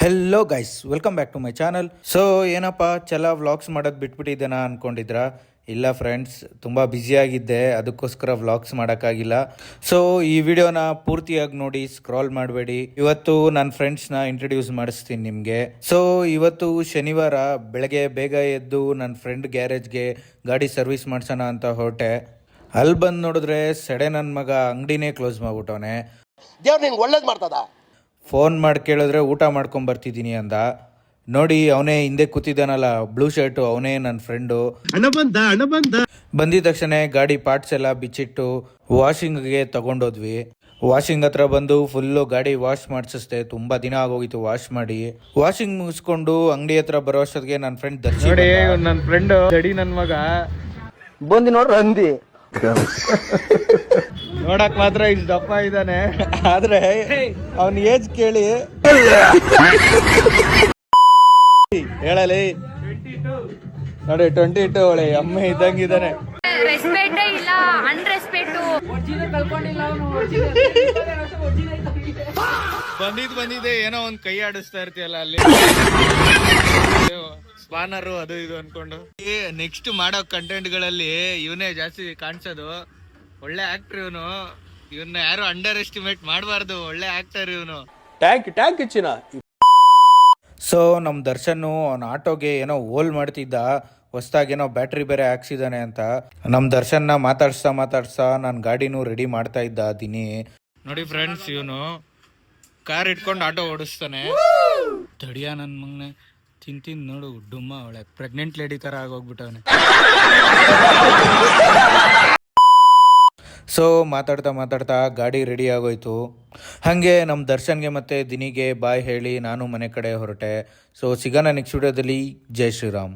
Hello guys, welcome back to my channel. So ಏನಪ್ಪ ಚಲ vlogs ಮಾಡೋದು ಬಿಟ್ಬಿಟ್ಟಿದ್ದೇನಾ ಅನ್ಕೊಂಡಿದ್ರ? ಇಲ್ಲ ಫ್ರೆಂಡ್ಸ್, ತುಂಬ ಬ್ಯುಸಿಯಾಗಿದ್ದೆ, ಅದಕ್ಕೋಸ್ಕರ ವ್ಲಾಗ್ಸ್ ಮಾಡೋಕ್ಕಾಗಿಲ್ಲ. ಸೊ ಈ ವಿಡಿಯೋನ ಪೂರ್ತಿಯಾಗಿ ನೋಡಿ, ಸ್ಕ್ರಾಲ್ ಮಾಡಬೇಡಿ. ಇವತ್ತು ನನ್ನ ಫ್ರೆಂಡ್ಸ್ನ ಇಂಟ್ರಡ್ಯೂಸ್ ಮಾಡಿಸ್ತೀನಿ ನಿಮಗೆ. ಸೊ ಇವತ್ತು ಶನಿವಾರ ಬೆಳಗ್ಗೆ ಬೇಗ ಎದ್ದು ನನ್ನ ಫ್ರೆಂಡ್ ಗ್ಯಾರೇಜ್ಗೆ ಗಾಡಿ ಸರ್ವಿಸ್ ಮಾಡ್ಸೋಣ ಅಂತ ಹೊರಟೆ. ಅಲ್ಲಿ ಬಂದು ನೋಡಿದ್ರೆ ಸೆಡೆ ನನ್ನ ಮಗ ಅಂಗಡಿನೇ ಕ್ಲೋಸ್ ಮಾಡ್ಬಿಟ್ಟವನೆ. ದೇವ್ರು ನಿಂಗೆ ಒಳ್ಳೇದು ಮಾಡ್ತದ. ಫೋನ್ ಮಾಡಿ ಕೇಳಿದ್ರೆ ಊಟ ಮಾಡ್ಕೊಂಡು ಬರ್ತಿದ್ದೀನಿ ಅಂದ. ನೋಡಿ, ಅವನೇ ಹಿಂದೆ ಕೂತಿದ್ದಾನಲ್ಲ ಬ್ಲೂ ಶರ್ಟು, ಅವನೇ ನನ್ನ ಫ್ರೆಂಡು. ಬಂದಿದ ತಕ್ಷಣ ಗಾಡಿ ಪಾರ್ಟ್ಸ್ ಎಲ್ಲ ಬಿಚ್ಚಿಟ್ಟು ವಾಷಿಂಗ್ಗೆ ತಗೊಂಡೋದ್ವಿ. ವಾಷಿಂಗ್ ಹತ್ರ ಬಂದು ಫುಲ್ಲು ಗಾಡಿ ವಾಶ್ ಮಾಡಿಸಿಸ್ದೆ. ತುಂಬ ದಿನ ಆಗೋಗಿತ್ತು ವಾಶ್ ಮಾಡಿ. ವಾಷಿಂಗ್ ಮುಗಿಸ್ಕೊಂಡು ಅಂಗಡಿ ಹತ್ರ ಬರೋ ಅಷ್ಟೊತ್ತಿಗೆ ನನ್ನ ಫ್ರೆಂಡ್ ದರ್ಶನ್, ನನ್ನ ಫ್ರೆಂಡ್ ಗಡಿ ನನ್ನ ಮಗ ಬಂದಿ ನೋಡ್ರಿ ಅಂದಿ. ನೋಡಕ್ ಮಾತ್ರ ಇಷ್ಟು ದಪ್ಪ ಇದ್ದಾನೆ, ಆದ್ರೆ ಅವನ ಏಜ್ ಕೇಳಿ ಹೇಳಲಿ ನೋಡಿ 22 ಒಳ್ಳೆ ಅಮ್ಮ ಇದ್ದಂಗಿದ್ದಾನೆ. ರೆಸ್ಪೆಕ್ಟ್ ಇಲ್ಲ, ಅನ್ರೆಸ್ಪೆಕ್ಟ್. ಬಂದಿದೆ ಏನೋ ಒಂದ್ ಕೈ ಆಡಿಸ್ತಾ ಇರ್ತೀಯಲ್ಲ ಅಲ್ಲಿ ಸ್ಪಾನರು ಅದು ಇದು ಅನ್ಕೊಂಡು. ನೆಕ್ಸ್ಟ್ ಮಾಡೋ ಕಂಟೆಂಟ್ ಗಳಲ್ಲಿ ಇವನೇ ಜಾಸ್ತಿ ಕಾಣಿಸೋದು. ಒಳ್ಳೆ ಆಕ್ಟರ್ ಇವನು. ಇವನ್ನ ಯಾರು ಅಂಡರ್ ಎಸ್ಟಿಮೇಟ್ ಮಾಡಬಾರ್ದು. ಒಳ್ಳೆ ಆಕ್ಟರ್ ಇವನು. ಟ್ಯಾಂಕ್ ಚಿನ್ನ. ಸೊ ನಮ್ಮ ದರ್ಶನ್ ಅವನ ಆಟೋಗೆ ಏನೋ ಹೋಲ್ ಮಾಡ್ತಿದ್ದ, ಹೊಸ್ದಾಗೇನೋ ಬ್ಯಾಟ್ರಿ ಬೇರೆ ಹಾಕ್ಸಿದಾನೆ ಅಂತ. ನಮ್ಮ ದರ್ಶನ್ನ ಮಾತಾಡ್ಸ್ತಾ ನನ್ನ ಗಾಡಿನೂ ರೆಡಿ ಮಾಡ್ತಾ ಇದ್ದ ದಿನಿ. ನೋಡಿ ಫ್ರೆಂಡ್ಸ್, ಇವನು ಕಾರ್ ಇಟ್ಕೊಂಡು ಆಟೋ ಓಡಿಸ್ತಾನೆ. ತಡಿಯ ನನ್ನ ಮಗನೆ ತಿಂತಿನ್ ನೋಡು, ಡುಮ್ಮ ಒಳ್ಳೆ ಪ್ರೆಗ್ನೆಂಟ್ ಲೇಡಿ ತರ ಆಗೋಗ್ಬಿಟ್ಟವನೆ. ಸೊ ಮಾತಾಡ್ತಾ ಗಾಡಿ ರೆಡಿ ಆಗೋಯ್ತು. ಹಾಗೆ ನಮ್ಮ ದರ್ಶನ್ಗೆ ಮತ್ತು ದಿನಿಗೆ ಬಾಯ್ ಹೇಳಿ ನಾನು ಮನೆ ಕಡೆ ಹೊರಟೆ. ಸೊ ಸಿಗೋಣ ನೆಕ್ಸ್ಟ್ ವಿಡಿಯೋದಲ್ಲಿ. ಜೈ ಶ್ರೀರಾಮ್.